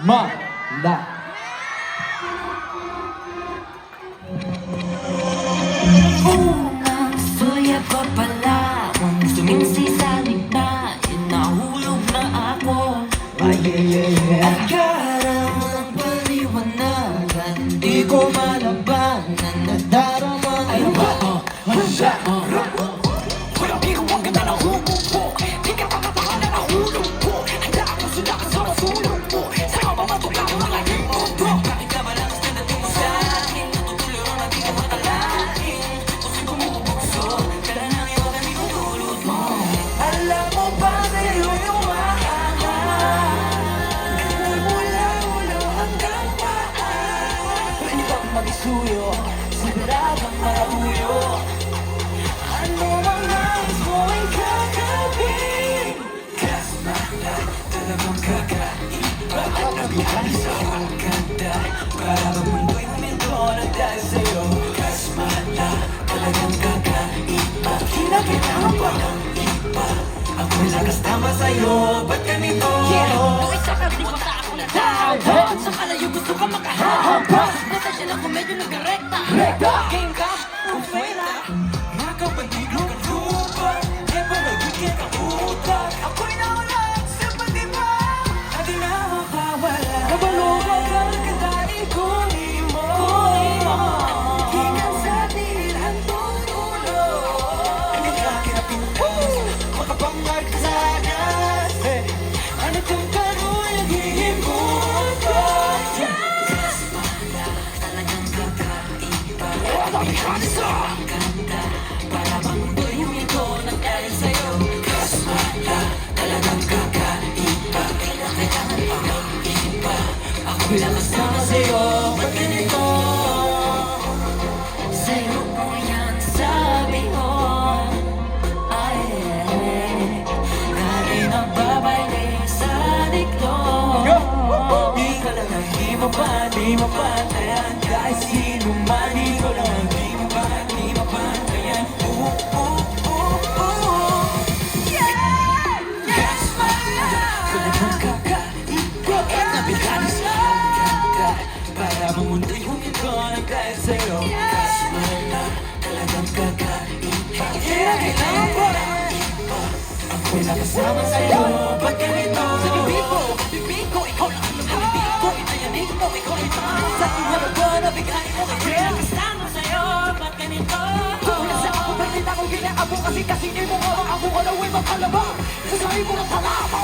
Manda. Unang suya pa pala kung suminsi sa ligna, inahulog na ako. At karang ng paliwanagan, di ko malabanan, nadarama ay Di ko ang ganda na humupo, di ka tatataka na nahulog po. Handa ako sila ka sa masulog po, saka ba matuka ang mga himuto? Bakit ka ba lang stand mo sa akin? Natutuloy ron na di ka matalain. Puso'y bumubukso, kaya nang iwan kami tutulog mo. Alam mo ba sa'yo yung maangat? Ganda mula ulo hanggang paa. Pwede bang mag-isuyo, siguragang marabuyo? Ano mang nais mo ay kakawin? Kasmala, talagang kakaiba. Nabihali sa ang ganda, para bang mundo'y huminto na dahil sa'yo. Kasmala, talagang kakaiba. Kinakailangan pa ng iba. Ako'y lakas tama sa'yo, ba't ganito? Tuloy sa kabli ko sa ako na tao. Sa kalayo gusto ka makahahaba. Nasasya lang kung medyo nagkarekta. Game ka, kung fuera. Mga kapatid mo ka lupa, di ba nagiging kautak? Ako'y naulat sa patiba, at di na makawala. Kabalugan ka ng kadaing kunin mo. Ikan sa tirang tutulo. Ang lalaki na pinukas, makapangal ka sa anas. Ano kung karoon nagiging buto? Kasmala, talagang kakaiba. Ang ganda, para bang mundo'y huminto ng dahil sa'yo. Kasmala, talagang kakaiba. Kailangan pa ng iba. Ako'y lang kasama sa'yo, ba't ganito? Sa'yo ko yan sabi ko. Ay, Kali nagbabayle sa diklo. Di ka lang ang di mapantayan. Kahit sino man, di ko lang ang di mapantayan. Kasmala, talagang kakaiba. Nabigani sa ang ganda, para bang mundo'y huminto ng dahil sa'yo. Kasmala, talagang kakaiba. Kailangan pa ng iba. Ako'y nakasama sa'yo, ba't ganito? Sa bibig ko, ikaw lang ang nabibig ko. Itayanig mo, ikaw ay pangarap. Sa tuwag ko, nabigay mo kayo. kasama sa'yo, ba't ganito? Kung nasa ako, ba't hindi ako ginaabo? Kasi di mo nga ako, alawi magkalaba. Sasabi mo ng palama,